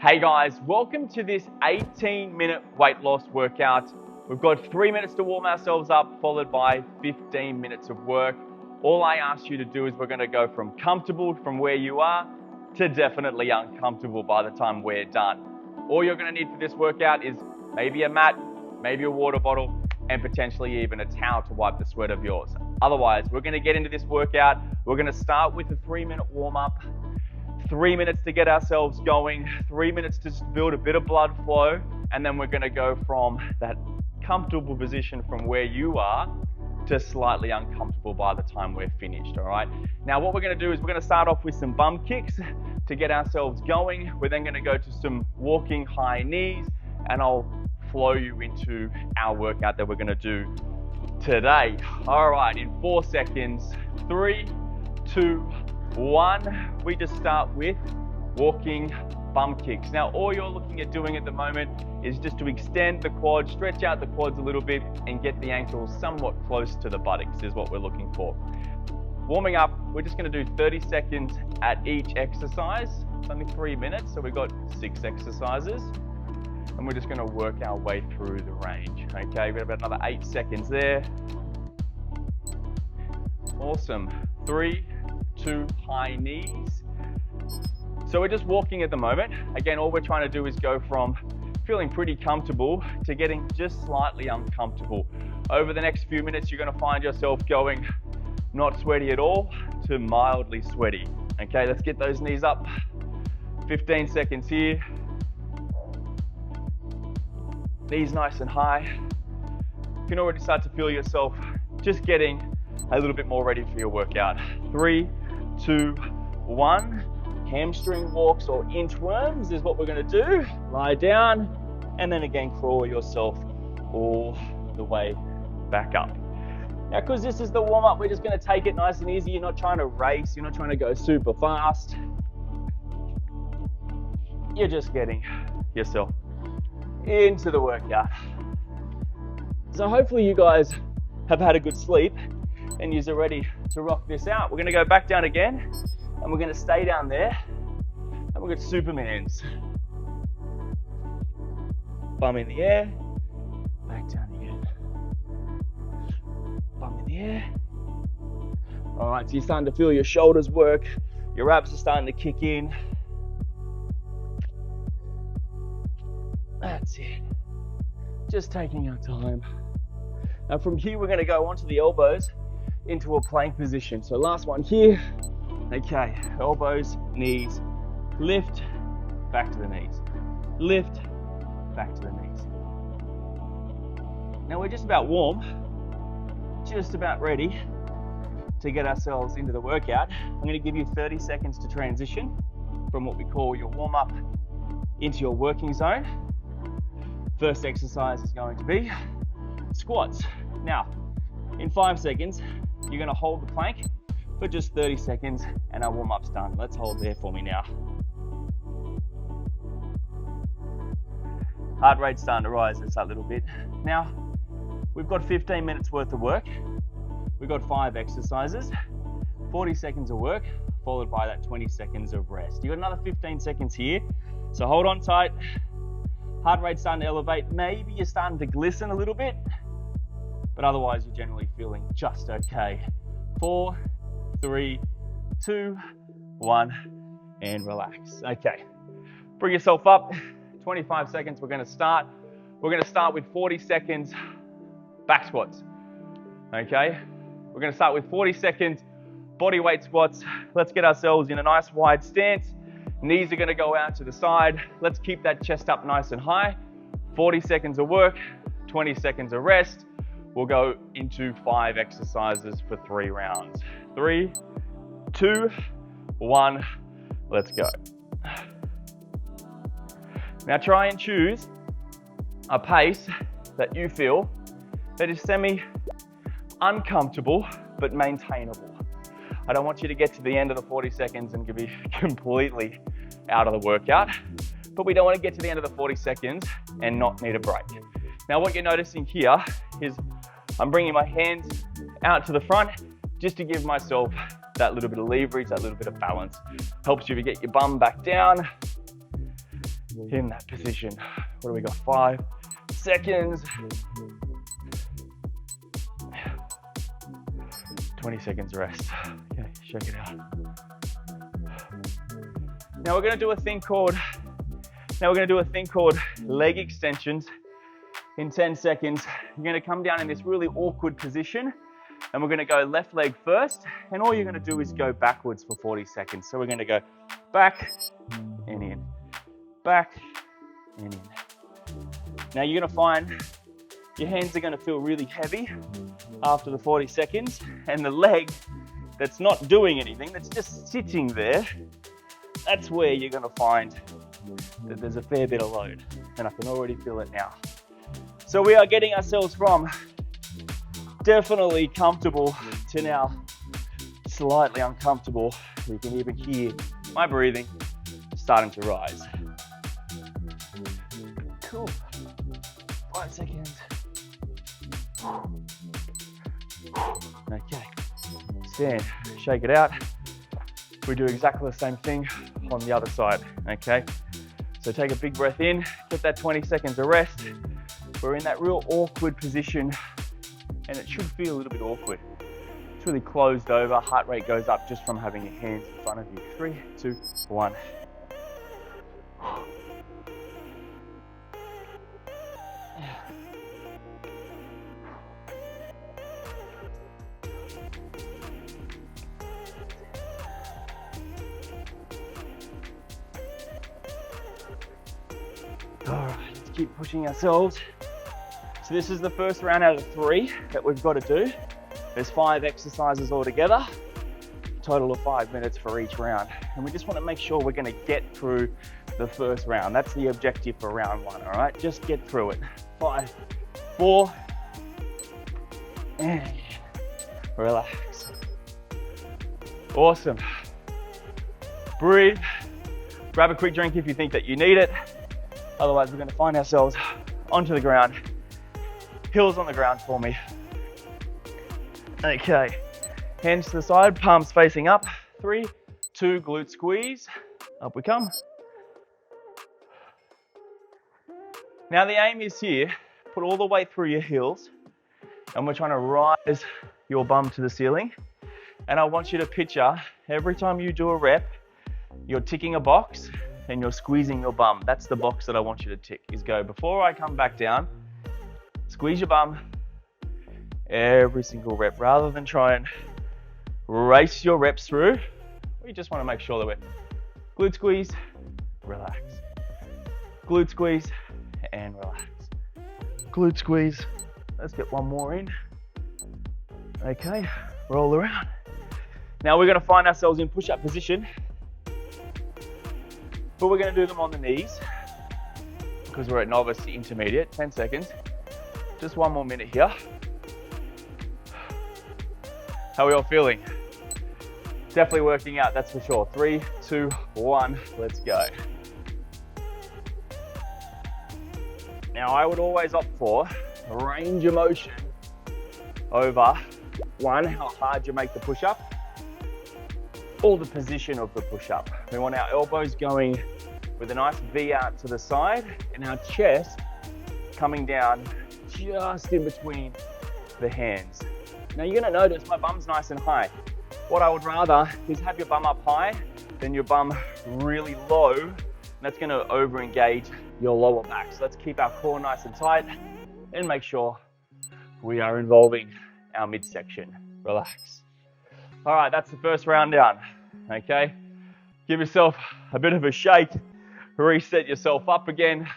Hey guys, welcome to this 18-minute weight loss workout. We've got 3 minutes to warm ourselves up, followed by 15 minutes of work. All I ask you to do is we're gonna go from comfortable from where you are to definitely uncomfortable by the time we're done. All you're gonna need for this workout is maybe a mat, maybe a water bottle, and potentially even a towel to wipe the sweat of yours. Otherwise, we're gonna get into this workout. We're gonna start with a 3-minute warm up. 3 minutes to get ourselves going, 3 minutes to build a bit of blood flow, and then we're gonna go from that comfortable position from where you are to slightly uncomfortable by the time we're finished, all right? Now what we're gonna do is we're gonna start off with some bum kicks to get ourselves going. We're then gonna go to some walking high knees, and I'll flow you into our workout that we're gonna do today. All right, in 4 seconds, 3, 2, 1, we just start with walking bum kicks. Now, all you're looking at doing at the moment is just to extend the quads, stretch out the quads a little bit, and get the ankles somewhat close to the buttocks is what we're looking for. Warming up, we're just gonna do 30 seconds at each exercise. It's only 3 minutes, so we've got 6 exercises, and we're just gonna work our way through the range. Okay, we've got about another 8 seconds there. Awesome, 3, 2, high knees. So we're just walking at the moment. Again, all we're trying to do is go from feeling pretty comfortable to getting just slightly uncomfortable. Over the next few minutes, you're gonna find yourself going not sweaty at all to mildly sweaty. Okay, let's get those knees up. 15 seconds here. Knees nice and high. You can already start to feel yourself just getting a little bit more ready for your workout. 3, 2, 1. Hamstring walks or inchworms is what we're gonna do. Lie down, and then again, crawl yourself all the way back up. Now, because this is the warm up, we're just gonna take it nice and easy. You're not trying to race, you're not trying to go super fast. You're just getting yourself into the workout. So hopefully you guys have had a good sleep and you're ready to rock this out. We're gonna go back down again, and we're gonna stay down there, and we've got Supermans. Bum in the air, back down again. Bum in the air. All right, so you're starting to feel your shoulders work, your abs are starting to kick in. That's it. Just taking our time. Now from here, we're gonna go onto the elbows into a plank position. So last one here. Okay, elbows, knees, lift, back to the knees, lift, back to the knees. Now we're just about warm, just about ready to get ourselves into the workout. I'm going to give you 30 seconds to transition from what we call your warm up into your working zone. First exercise is going to be squats. Now, in 5 seconds, you're going to hold the plank for just 30 seconds, and our warm-up's done. Let's hold there for me now. Heart rate's starting to rise just a little bit. Now, we've got 15 minutes worth of work. We've got 5 exercises, 40 seconds of work, followed by that 20 seconds of rest. You've got another 15 seconds here, so hold on tight. Heart rate's starting to elevate. Maybe you're starting to glisten a little bit, but otherwise you're generally feeling just okay. 4, 3, 2, 1, and relax. Okay, bring yourself up. 25 seconds, we're gonna start. We're gonna start with 40 seconds back squats. Okay, we're gonna start with 40 seconds bodyweight squats. Let's get ourselves in a nice wide stance. Knees are gonna go out to the side. Let's keep that chest up nice and high. 40 seconds of work, 20 seconds of rest. We'll go into 5 exercises for 3 rounds. 3, 2, 1, let's go. Now try and choose a pace that you feel that is semi-uncomfortable but maintainable. I don't want you to get to the end of the 40 seconds and be completely out of the workout, but we don't want to get to the end of the 40 seconds and not need a break. Now what you're noticing here is I'm bringing my hands out to the front just to give myself that little bit of leverage, that little bit of balance. Helps you to get your bum back down in that position. What do we got? 5 seconds. 20 seconds rest. Okay, shake it out. Now we're going to do a thing called leg extensions in 10 seconds. You're going to come down in this really awkward position, and we're going to go left leg first, and all you're going to do is go backwards for 40 seconds. So we're going to go back and in, back and in. Now you're going to find your hands are going to feel really heavy after the 40 seconds, and the leg that's not doing anything, that's just sitting there, that's where you're going to find that there's a fair bit of load, and I can already feel it now. So we are getting ourselves from definitely comfortable to now slightly uncomfortable. You can even hear my breathing starting to rise. Cool. 5 seconds. Okay. Stand, shake it out. We do exactly the same thing on the other side, okay? So take a big breath in, get that 20 seconds of rest. We're in that real awkward position, and it should feel a little bit awkward. It's really closed over, heart rate goes up just from having your hands in front of you. 3, 2, 1. All right, let's keep pushing ourselves. So this is the first round out of 3 that we've got to do. There's 5 exercises altogether, total of 5 minutes for each round. And we just want to make sure we're going to get through the first round. That's the objective for round 1, all right? Just get through it. 5, 4, and relax. Awesome. Breathe. Grab a quick drink if you think that you need it. Otherwise, we're going to find ourselves onto the ground. Heels on the ground for me. Okay, hands to the side, palms facing up. 3, 2, glute squeeze. Up we come. Now the aim is here, put all the weight through your heels, and we're trying to rise your bum to the ceiling. And I want you to picture every time you do a rep, you're ticking a box and you're squeezing your bum. That's the box that I want you to tick, is go before I come back down, squeeze your bum every single rep, rather than try and race your reps through. We just want to make sure that we're glute squeeze, relax. Glute squeeze and relax. Glute squeeze. Let's get one more in. Okay, roll around. Now we're going to find ourselves in push-up position, but we're going to do them on the knees because we're at novice to intermediate. 10 seconds. Just one more minute here. How are we all feeling? Definitely working out, that's for sure. 3, 2, 1, let's go. Now I would always opt for range of motion over 1, how hard you make the push-up, or the position of the push-up. We want our elbows going with a nice V out to the side and our chest coming down just in between the hands. Now you're going to notice my bum's nice and high. What I would rather is have your bum up high than your bum really low, and that's going to over-engage your lower back. So let's keep our core nice and tight and make sure we are involving our midsection. Relax. All right, that's the first round down, okay? Give yourself a bit of a shake, reset yourself up again,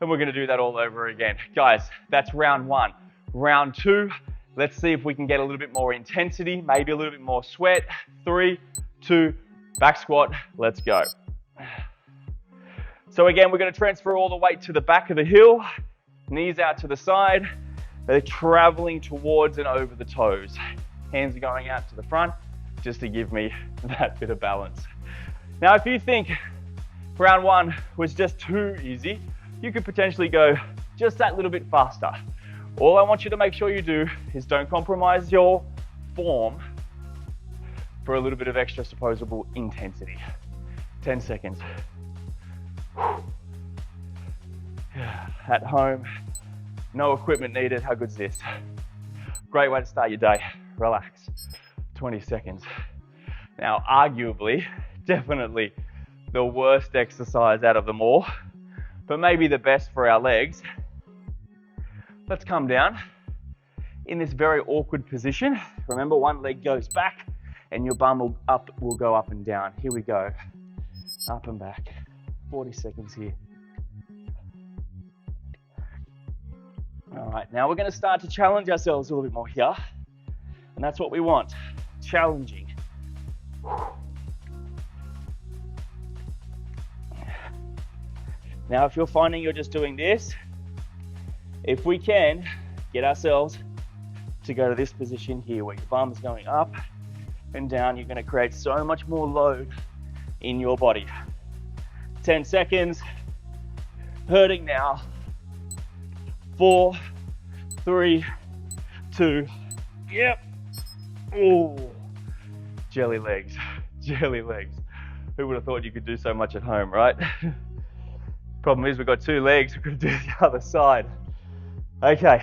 and we're going to do that all over again. Guys, that's round 1. Round 2, let's see if we can get a little bit more intensity, maybe a little bit more sweat. 3, 2, back squat, let's go. So again, we're going to transfer all the weight to the back of the heel, knees out to the side, they're traveling towards and over the toes. Hands are going out to the front, just to give me that bit of balance. Now, if you think round 1 was just too easy, you could potentially go just that little bit faster. All I want you to make sure you do is don't compromise your form for a little bit of extra supposable intensity. 10 seconds. at home. No equipment needed. How good's this? Great way to start your day. Relax. 20 seconds. Now, arguably, definitely the worst exercise out of them all, but maybe the best for our legs. Let's come down in this very awkward position. Remember, one leg goes back and your bum will go up and down. Here we go. Up and back. 40 seconds here. All right, now we're going to start to challenge ourselves a little bit more here. And that's what we want. Challenging. Now, if you're finding you're just doing this, if we can get ourselves to go to this position here where your bum's going up and down, you're going to create so much more load in your body. 10 seconds. Hurting now. 4, 3, 2. Yep. Oh, jelly legs, jelly legs. Who would have thought you could do so much at home, right? Problem is we've got 2 legs, we've got to do the other side. Okay,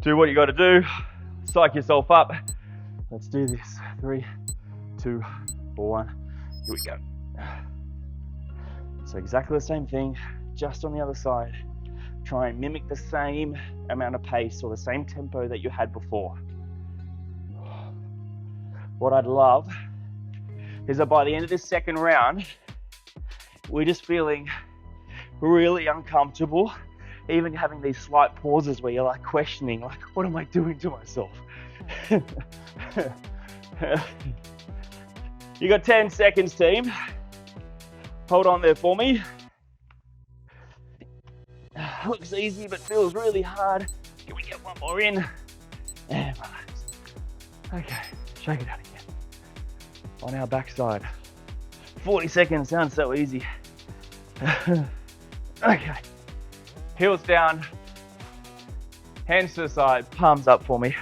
do what you got to do, psych yourself up. Let's do this. 3, 2, 1, here we go. So exactly the same thing, just on the other side. Try and mimic the same amount of pace or the same tempo that you had before. What I'd love is that by the end of this second round, we're just feeling really uncomfortable, even having these slight pauses where you're like questioning, like, what am I doing to myself? You got 10 seconds, team. Hold on there for me. Looks easy, but feels really hard. Can we get one more in? And relax. Okay, shake it out again. On our backside. 40 seconds sounds so easy. Okay. Heels down. Hands to the side. Palms up for me.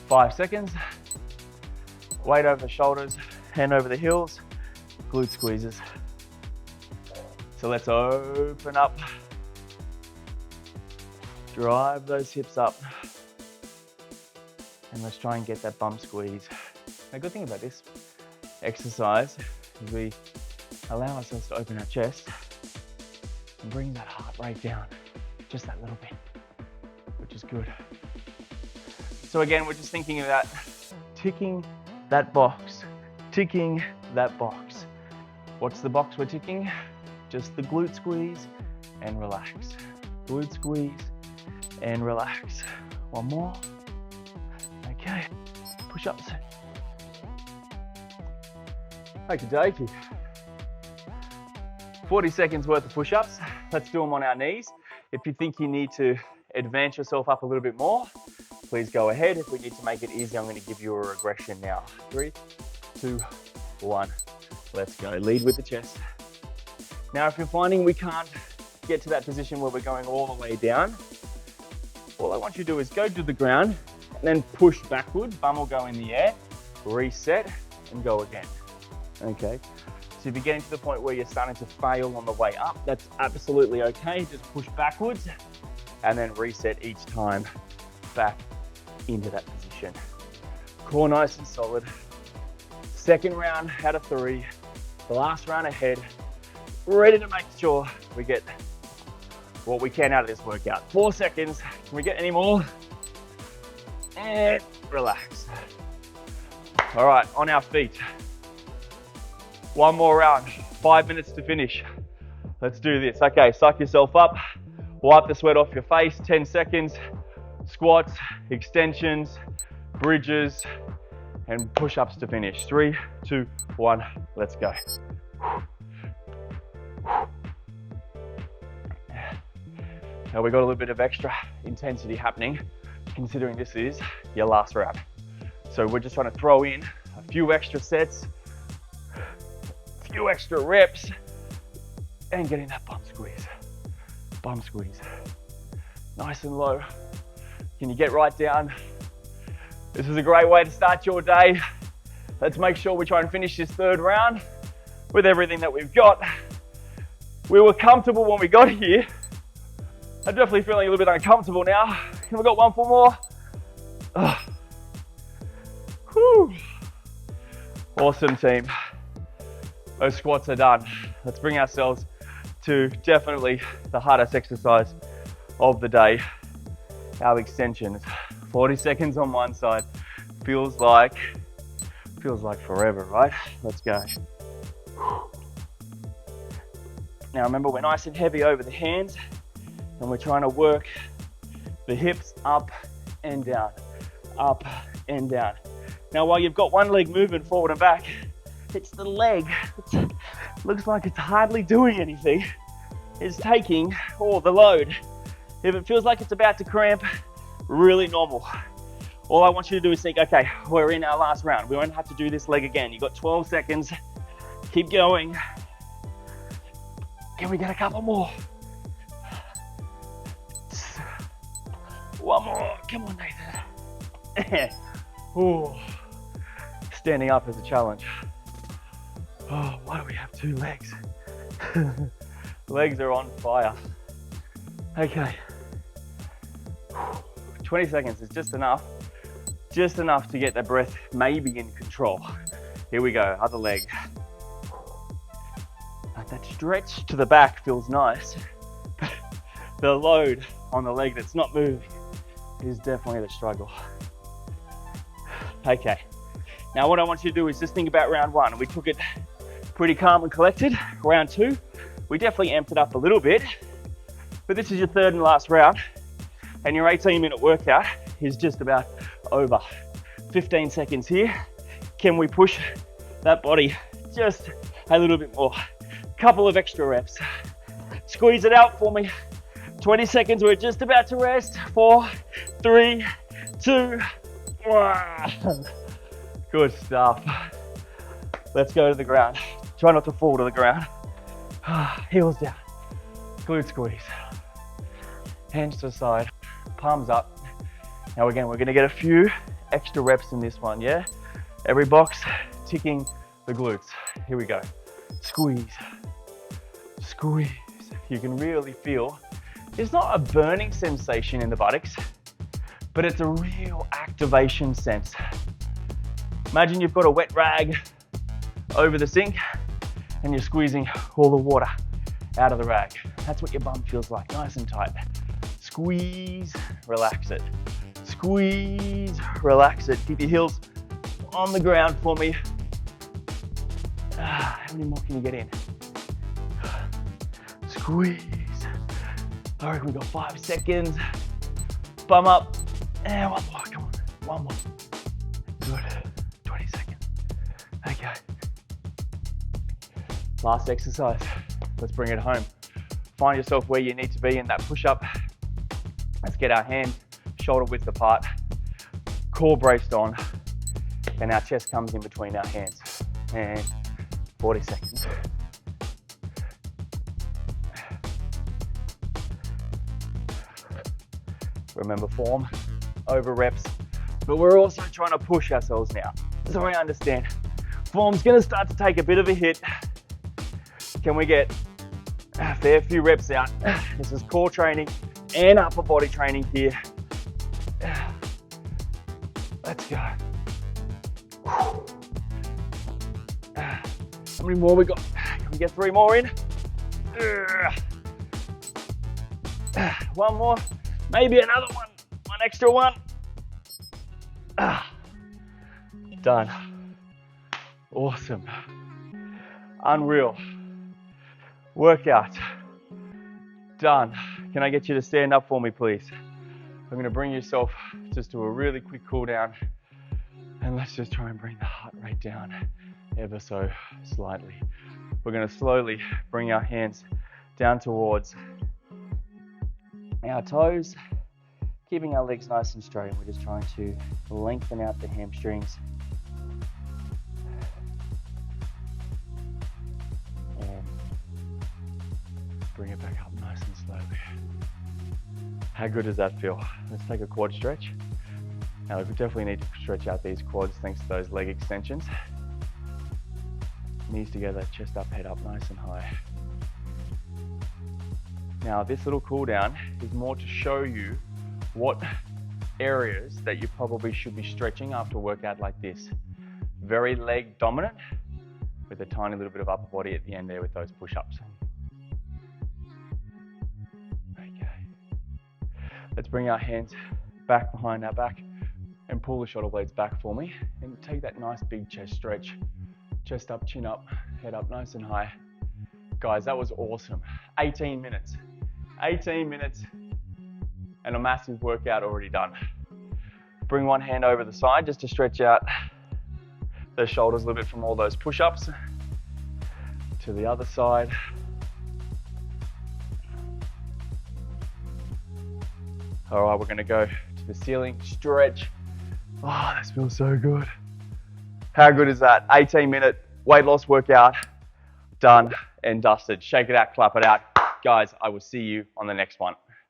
5 seconds. Weight over the shoulders. Hand over the heels. Glute squeezes. So let's open up. Drive those hips up. And let's try and get that bum squeeze. The good thing about this exercise is we allow ourselves to open our chest and bring that heart rate down just that little bit, which is good. So again, we're just thinking about ticking that box, ticking that box. What's the box we're ticking? Just the glute squeeze and relax. Glute squeeze and relax. One more. Okay, push-ups. Okie dokie. 40 seconds worth of push-ups. Let's do them on our knees. If you think you need to advance yourself up a little bit more, please go ahead. If we need to make it easy, I'm going to give you a regression now. 3, 2, 1. Let's go. Lead with the chest. Now, if you're finding we can't get to that position where we're going all the way down, all I want you to do is go to the ground and then push backward. Bum will go in the air, reset, and go again. Okay, so if you're getting to the point where you're starting to fail on the way up, that's absolutely okay. Just push backwards and then reset each time back into that position. Core nice and solid. Second round out of 3, the last round ahead, ready to make sure we get what we can out of this workout. 4 seconds, can we get any more? And relax. All right, on our feet. One more round, 5 minutes to finish. Let's do this. Okay, suck yourself up, wipe the sweat off your face, 10 seconds, squats, extensions, bridges, and push-ups to finish. 3, 2, 1, let's go. Now we got a little bit of extra intensity happening, considering this is your last round. So we're just trying to throw in a few extra sets, few extra reps, and getting that bum squeeze. Bum squeeze. Nice and low. Can you get right down? This is a great way to start your day. Let's make sure we try and finish this third round with everything that we've got. We were comfortable when we got here, I'm definitely feeling a little bit uncomfortable now. Have we got one for more? Whew. Awesome, team. Those squats are done. Let's bring ourselves to definitely the hardest exercise of the day, our extensions. 40 seconds on one side. Feels like forever, right? Let's go. Now remember, we're nice and heavy over the hands, and we're trying to work the hips up and down, up and down. Now while you've got one leg moving forward and back, it's the leg. It looks like it's hardly doing anything. It's taking all the load. If it feels like it's about to cramp, really normal. All I want you to do is think, okay, we're in our last round. We won't have to do this leg again. You've got 12 seconds. Keep going. Can we get a couple more? One more. Come on, Nathan. Ooh. Standing up is a challenge. Oh, why do we have two legs? Legs are on fire. Okay. 20 seconds is just enough to get the breath maybe in control. Here we go, other leg. That stretch to the back feels nice, but the load on the leg that's not moving is definitely the struggle. Okay, now what I want you to do is just think about round one. We took it pretty calm and collected. Round two, we definitely amped it up a little bit, but this is your third and last round, and your 18-minute workout is just about over. 15 seconds here. Can we push that body just a little bit more? Couple of extra reps. Squeeze it out for me. 20 seconds, we're just about to rest. 4, 3, 2, 1. Good stuff. Let's go to the ground. Try not to fall to the ground. Heels down. Glute squeeze. Hands to the side. Palms up. Now again, we're gonna get a few extra reps in this one, yeah? Every box ticking the glutes. Here we go. Squeeze. Squeeze. You can really feel, it's not a burning sensation in the buttocks, but it's a real activation sense. Imagine you've got a wet rag over the sink and you're squeezing all the water out of the rag. That's what your bum feels like, nice and tight. Squeeze, relax it. Squeeze, relax it. Keep your heels on the ground for me. How many more can you get in? Squeeze. All right, we got 5 seconds. Bum up. And one more, come on. One more. Good. 20 seconds. Okay. Last exercise. Let's bring it home. Find yourself where you need to be in that push-up. Let's get our hands shoulder width apart, core braced on, and our chest comes in between our hands. And 40 seconds. Remember, form over reps, but we're also trying to push ourselves now. So I understand. Form's gonna start to take a bit of a hit. Can we get a fair few reps out? This is core training and upper body training here. Let's go. How many more we got? Can we get 3 more in? One more, maybe another one. One extra one. Done. Awesome. Unreal. Workout. Done. Can I get you to stand up for me, please? I'm gonna bring yourself just to a really quick cool down, and let's just try and bring the heart rate down ever so slightly. We're gonna slowly bring our hands down towards our toes, keeping our legs nice and straight. We're just trying to lengthen out the hamstrings. And bring it back up nice and slowly. How good does that feel? Let's take a quad stretch. Now we definitely need to stretch out these quads thanks to those leg extensions. Knees together, chest up, head up, nice and high. Now, this little cool down is more to show you what areas that you probably should be stretching after a workout like this. Very leg dominant with a tiny little bit of upper body at the end there with those push-ups. Okay. Let's bring our hands back behind our back and pull the shoulder blades back for me. And take that nice big chest stretch. Chest up, chin up, head up nice and high. Guys, that was awesome. 18 minutes. 18 minutes and a massive workout already done. Bring one hand over the side just to stretch out the shoulders a little bit from all those push-ups. To the other side. All right, we're gonna go to the ceiling, stretch. Oh, this feels so good. How good is that? 18-minute weight loss workout, done and dusted. Shake it out, clap it out. Guys, I will see you on the next one.